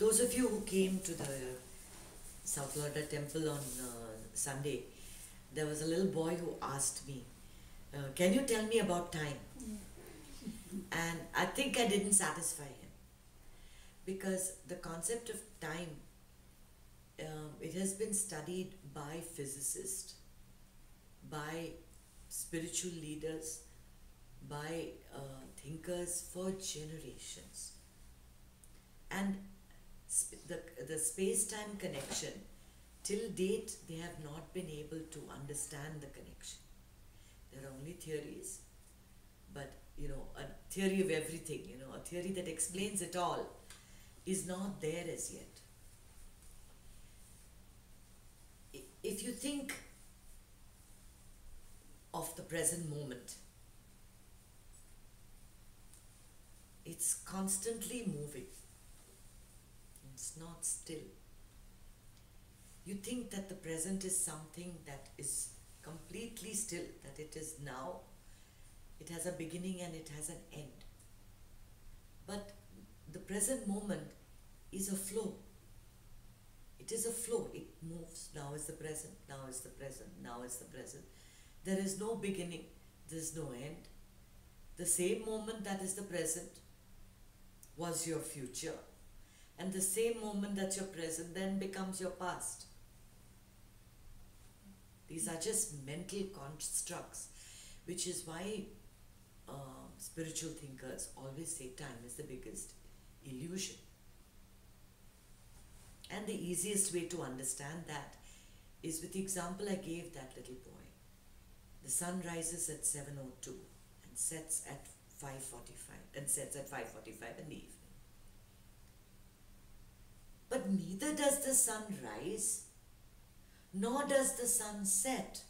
those of you who came to the South Florida temple on Sunday, there was a little boy who asked me, can you tell me about time? And I think I didn't satisfy him, because the concept of time, it has been studied by physicists, by spiritual leaders, by thinkers for generations. And the space-time connection, till date they have not been able to understand the connection. There are only theories, but a theory of everything, a theory that explains it all is not there as yet. If you think of the present moment, it's constantly moving. It's not still. You think that the present is something that is completely still, that it is now, it has a beginning and it has an end. But the present moment is a flow. It is a flow. It moves. Now is the present, now is the present, now is the present. There is no beginning, there is no end. The same moment that is the present was your future. And the same moment that's your present then becomes your past. These are just mental constructs, which is why spiritual thinkers always say time is the biggest illusion. And the easiest way to understand that is with the example I gave that little boy. The sun rises at 7:02 and sets at 5:45 and sets at 5:45 in the evening. But neither does the sun rise, nor does the sun set.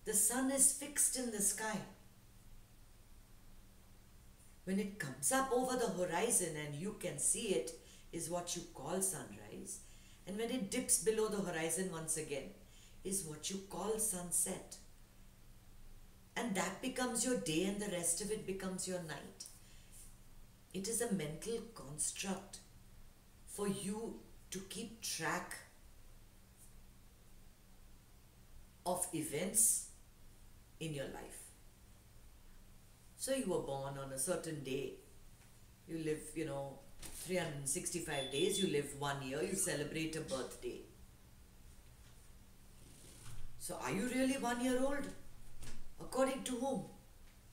The sun is fixed in the sky. When it comes up over the horizon and you can see it, is what you call sunrise. And when it dips below the horizon once again, is what you call sunset. And that becomes your day and the rest of it becomes your night. It is a mental construct for you to keep track of events in your life. So you were born on a certain day, you live, 365 days, you live 1 year, you celebrate a birthday. So are you really 1 year old? According to whom?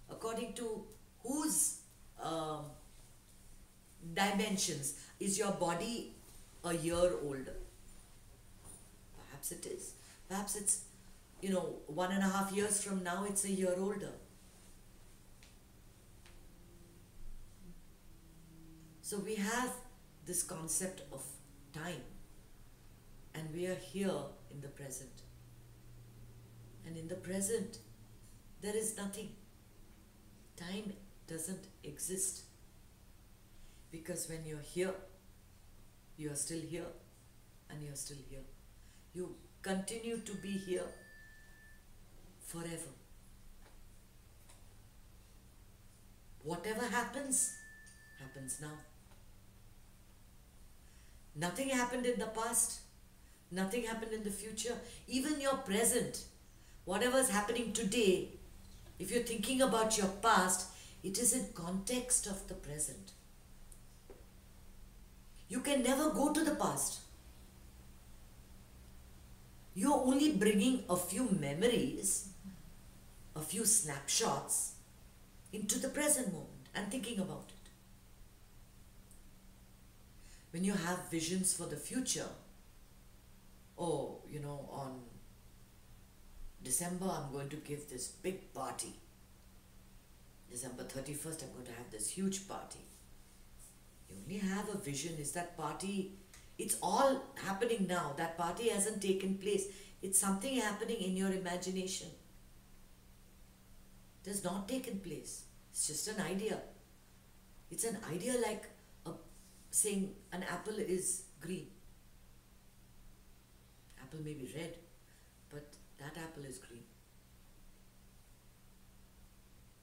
According to whose dimensions? Is your body a year older? Perhaps it is. Perhaps it's, 1.5 years from now, it's a year older. So we have this concept of time, and we are here in the present. And in the present, there is nothing. Time doesn't exist. Because when you're here, you are still here, and you're still here. You continue to be here forever. Whatever happens, happens now. Nothing happened in the past. Nothing happened in the future. Even your present, whatever's happening today, if you're thinking about your past, it is in context of the present. You can never go to the past. You're only bringing a few memories, a few snapshots into the present moment and thinking about it. When you have visions for the future, on December I'm going to give this big party. December 31st I'm going to have this huge party. You only have a vision. Is that party, it's all happening now. That party hasn't taken place. It's something happening in your imagination. It has not taken place. It's just an idea. It's an idea like saying an apple is green. Apple may be red, but that apple is green.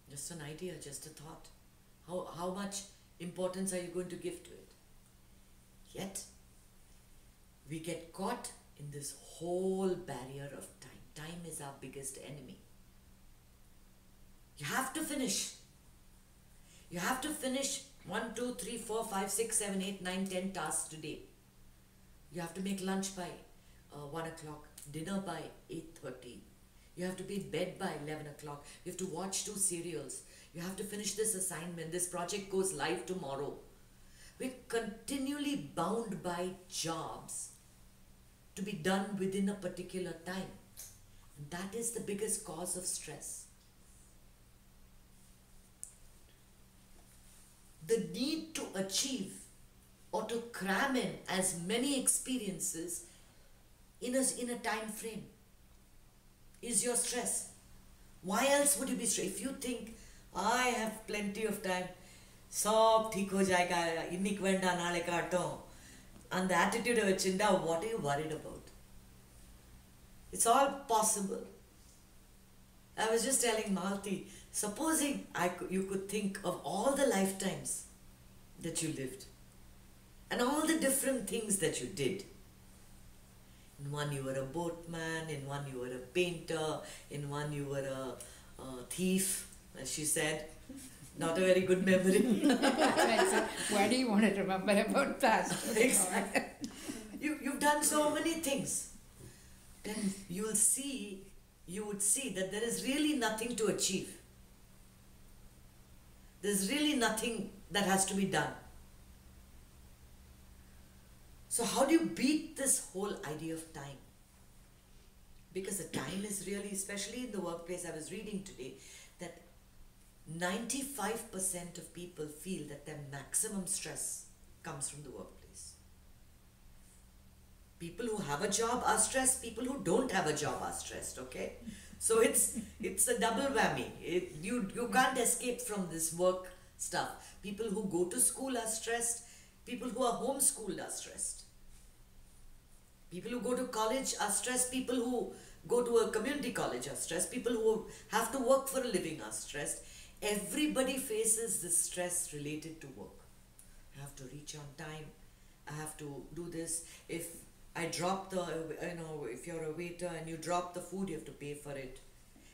Just an idea, just a thought. How much importance are you going to give to it? Yet, We get caught in this whole barrier of time. Time is our biggest enemy. You have to finish. You have to finish 1, 2, 3, 4, 5, 6, 7, 8, 9, 10 tasks today. You have to make lunch by 1 o'clock, dinner by 8:30. You have to be in bed by 11 o'clock. You have to watch 2 serials. You have to finish this assignment. This project goes live tomorrow. We're continually bound by jobs to be done within a particular time. And that is the biggest cause of stress. The need to achieve or to cram in as many experiences in a time frame is your stress. Why else would you be stressed? If you think, I have plenty of time, सब ठीक हो जाएगा, इन्निक Wanda नाले काटों, and the attitude of Chinda, what are you worried about? It's all possible. I was just telling Malti, supposing you could think of all the lifetimes that you lived and all the different things that you did. In one you were a boatman, in one you were a painter, in one you were a thief, as she said. Not a very good memory. Why do you want to remember about past? Exactly. You've done so many things. Then you would see that there is really nothing to achieve. There's really nothing that has to be done. So how do you beat this whole idea of time? Because the time is really, especially in the workplace, I was reading today that 95% of people feel that their maximum stress comes from the workplace. People who have a job are stressed, people who don't have a job are stressed, okay? So it's a double whammy. You can't escape from this work stuff. People who go to school are stressed, people who are homeschooled are stressed. People who go to college are stressed, people who go to a community college are stressed, people who have to work for a living are stressed. Everybody faces this stress related to work. I have to reach on time, I have to do this. If I drop if you're a waiter and you drop the food, you have to pay for it.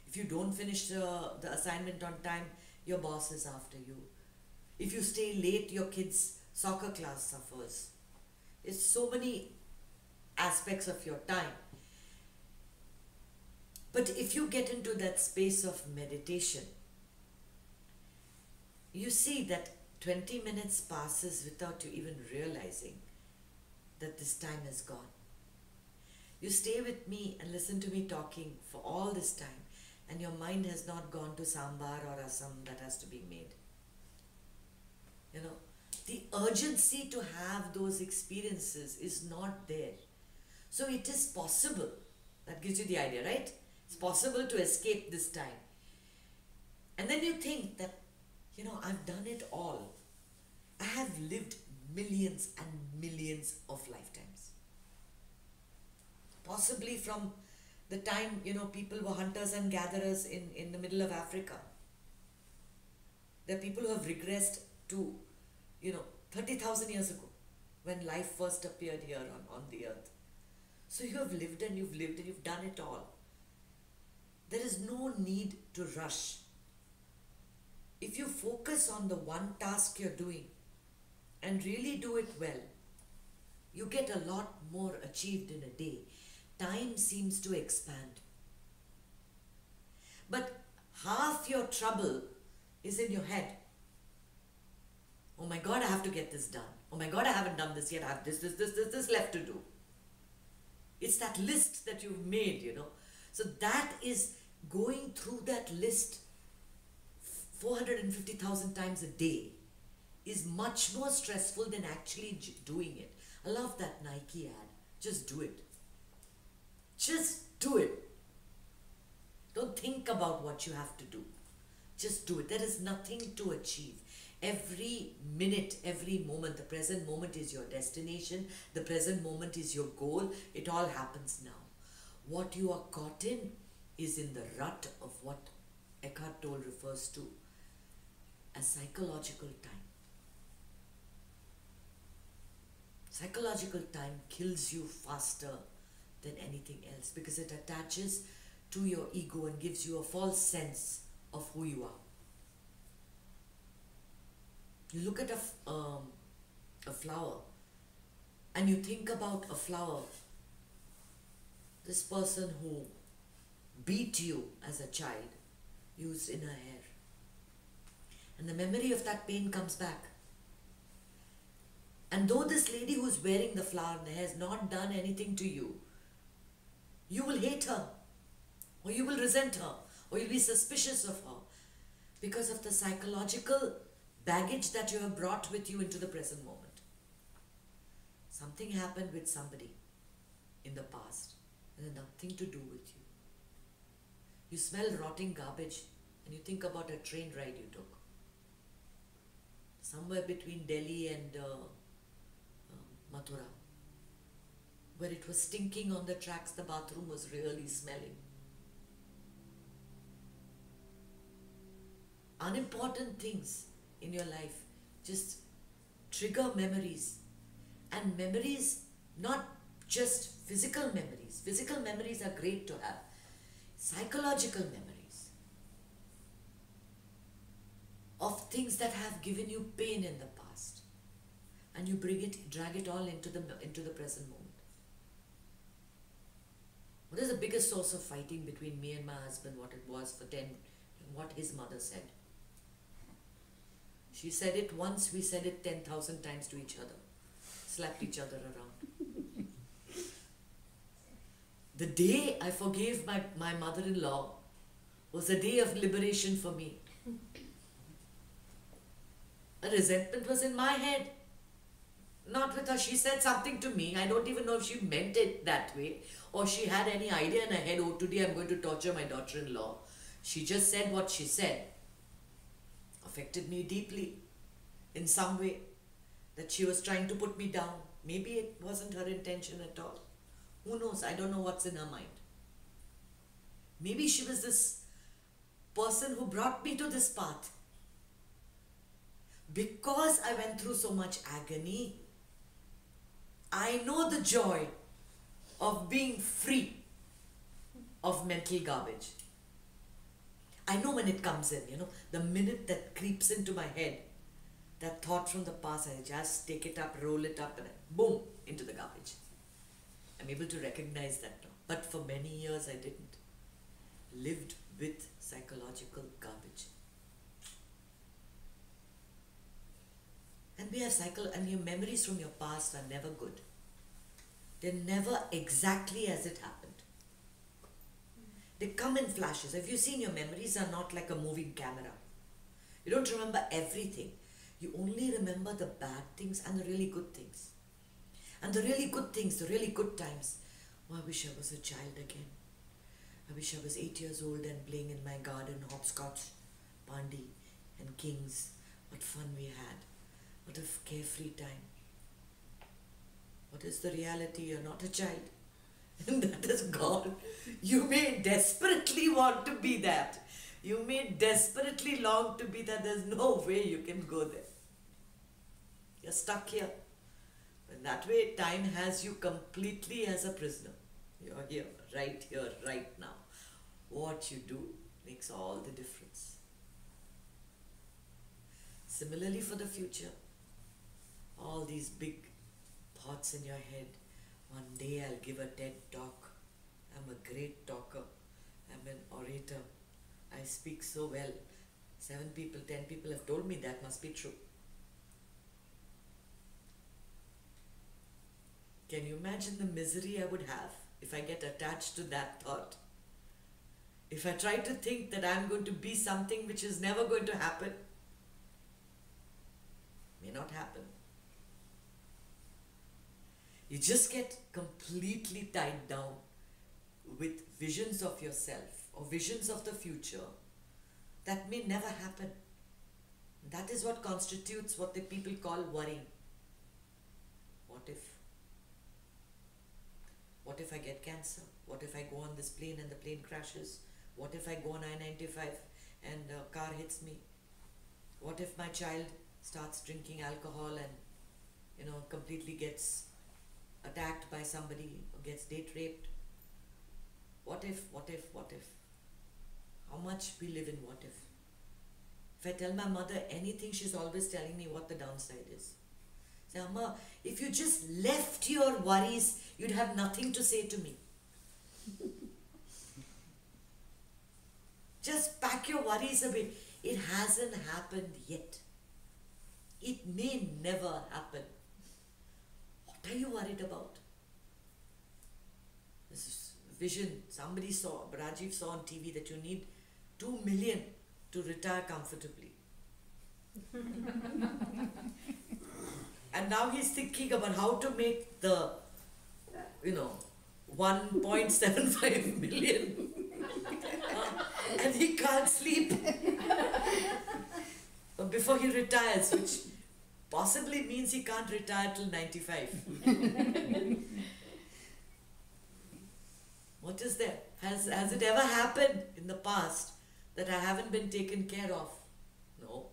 If you don't finish the assignment on time, your boss is after you. If you stay late, your kid's soccer class suffers. It's so many aspects of your time. But if you get into that space of meditation, you see that 20 minutes passes without you even realizing that this time is gone. You stay with me and listen to me talking for all this time, and your mind has not gone to sambar or asam that has to be made. You know, the urgency to have those experiences is not there. So it is possible. That gives you the idea, right? It's possible to escape this time. And then you think that, I've done it all. I have lived millions and millions of lifetimes. Possibly from the time, people were hunters and gatherers in the middle of Africa. There are people who have regressed to, 30,000 years ago when life first appeared here on the earth. So you have lived and you've lived and you've done it all. There is no need to rush. If you focus on the one task you're doing and really do it well, you get a lot more achieved in a day. Time seems to expand. But half your trouble is in your head. Oh my God, I have to get this done. Oh my God, I haven't done this yet. I have this left to do. It's that list that you've made, So that is going through that list 450,000 times a day is much more stressful than actually doing it. I love that Nike ad. Just do it. Just do it. Don't think about what you have to do. Just do it. There is nothing to achieve. Every minute, every moment, the present moment is your destination. The present moment is your goal. It all happens now. What you are caught in is in the rut of what Eckhart Tolle refers to as psychological time. Psychological time kills you faster than anything else because it attaches to your ego and gives you a false sense of who you are. You look at a flower and you think about a flower, this person who beat you as a child, used inner hair. And the memory of that pain comes back. And though this lady who's wearing the flower has not done anything to you, you will hate her, or you will resent her, or you'll be suspicious of her because of the psychological baggage that you have brought with you into the present moment. Something happened with somebody in the past and had nothing to do with you. You smell rotting garbage and you think about a train ride you took. Somewhere between Delhi and Mathura, where it was stinking on the tracks, the bathroom was really smelling. Unimportant things in your life just trigger memories. And memories, not just physical memories. Physical memories are great to have. Psychological memories of things that have given you pain in the past. And you drag it all into the present moment. What is the biggest source of fighting between me and my husband? What it was for 10, what his mother said. She said it once, we said it 10,000 times to each other. Slapped each other around. The day I forgave my mother-in-law was a day of liberation for me. A resentment was in my head. Not with her. She said something to me. I don't even know if she meant it that way or she had any idea in her head, oh, today I'm going to torture my daughter-in-law. She just said what she said. Affected me deeply in some way, that she was trying to put me down. Maybe it wasn't her intention at all. Who knows? I don't know what's in her mind. Maybe she was this person who brought me to this path. Because I went through so much agony, I know the joy of being free of mental garbage. I know when it comes in, the minute that creeps into my head, that thought from the past, I just take it up, roll it up, and boom, into the garbage. I'm able to recognize that now. But for many years I didn't. Lived with psychological garbage. And and your memories from your past are never good. They're never exactly as it happened. They come in flashes. Have you seen your memories are not like a moving camera? You don't remember everything. You only remember the bad things and the really good things. And the really good things, the really good times. Oh, I wish I was a child again. I wish I was 8 years old and playing in my garden, hopscotch, pandi and kings. What fun we had. What a carefree time. What is the reality? You're not a child. And that is gone. You may desperately want to be that. You may desperately long to be that. There's no way you can go there. You're stuck here. And that way, time has you completely as a prisoner. You're here, right now. What you do makes all the difference. Similarly for the future, all these big thoughts in your head. One day I'll give a TED talk. I'm a great talker. I'm an orator. I speak so well. 7 people, 10 people have told me that must be true. Can you imagine the misery I would have if I get attached to that thought? If I try to think that I'm going to be something which is never going to happen, may not happen. You just get completely tied down with visions of yourself or visions of the future that may never happen. That is what constitutes what the people call worrying. What if? What if I get cancer? What if I go on this plane and the plane crashes? What if I go on I-95 and a car hits me? What if my child starts drinking alcohol and completely gets attacked by somebody or gets date raped? What if, what if, what if? How much we live in what if? If I tell my mother anything, she's always telling me what the downside is. Say, Amma, if you just left your worries, you'd have nothing to say to me. Just pack your worries away. It hasn't happened yet. It may never happen. What are you worried about? This is vision. Somebody saw, Rajiv saw on TV that you need 2 million to retire comfortably. And now he's thinking about how to make the, 1.75 million. And he can't sleep before he retires, which possibly means he can't retire till 95. What is there? Has it ever happened in the past that I haven't been taken care of? No.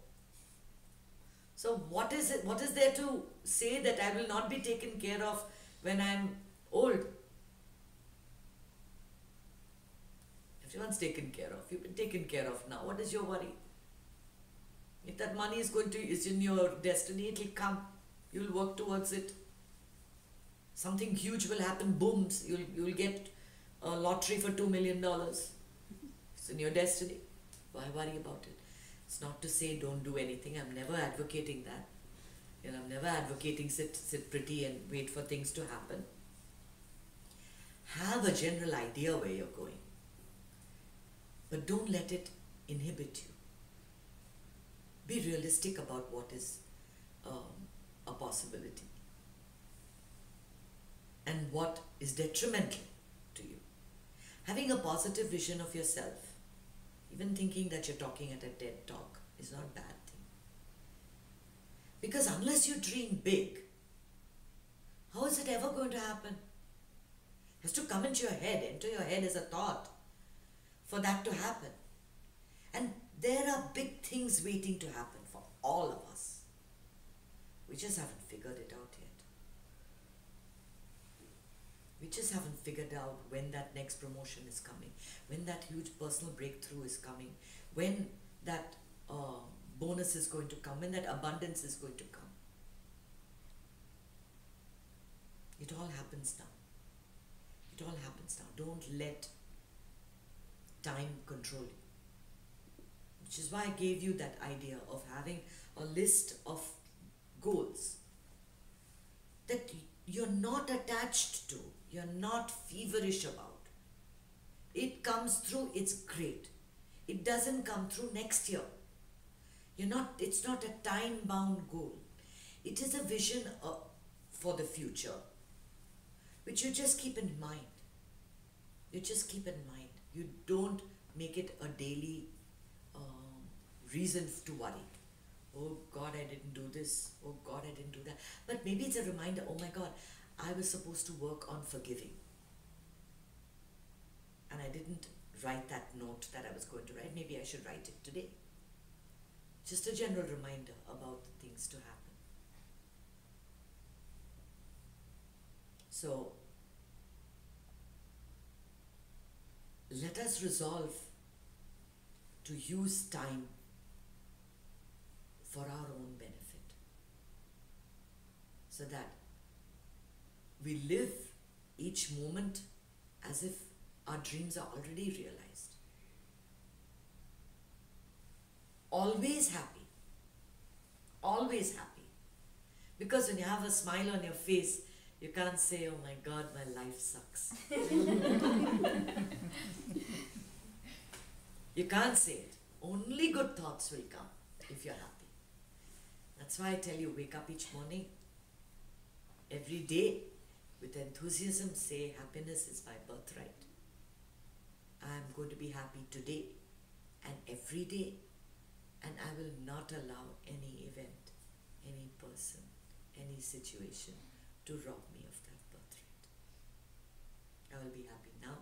So what is it? What is there to say that I will not be taken care of when I'm old? Everyone's taken care of. You've been taken care of now. What is your worry? If that money is in your destiny, it will come. You'll work towards it. Something huge will happen. Boom! You'll get a lottery for $2 million. It's in your destiny. Why worry about it? It's not to say don't do anything. I'm never advocating that. I'm never advocating sit pretty and wait for things to happen. Have a general idea where you're going. But don't let it inhibit you. Be realistic about what is a possibility and what is detrimental to you. Having a positive vision of yourself, even thinking that you're talking at a TED talk, is not a bad thing. Because unless you dream big, how is it ever going to happen? It has to come into your head, enter your head as a thought for that to happen. And there are big things waiting to happen for all of us. We just haven't figured it out yet. We just haven't figured out when that next promotion is coming, when that huge personal breakthrough is coming, when that bonus is going to come, when that abundance is going to come. It all happens now. It all happens now. Don't let time control you. Which is why I gave you that idea of having a list of goals that you're not attached to, you're not feverish about. It comes through, it's great. It doesn't come through next year. It's not a time-bound goal. It is a vision for the future, which you just keep in mind. You just keep in mind. You don't make it a daily reason to worry. Oh God, I didn't do this. Oh God, I didn't do that. But maybe it's a reminder, oh my God, I was supposed to work on forgiving. And I didn't write that note that I was going to write. Maybe I should write it today. Just a general reminder about the things to happen. So, let us resolve to use time for our own benefit, so that we live each moment as if our dreams are already realized. Always happy. Always happy. Because when you have a smile on your face, you can't say, oh my God, my life sucks. You can't say it. Only good thoughts will come if you're happy. That's why I tell you, wake up each morning, every day, with enthusiasm, say happiness is my birthright. I'm going to be happy today and every day, and I will not allow any event, any person, any situation to rob me of that birthright. I will be happy now,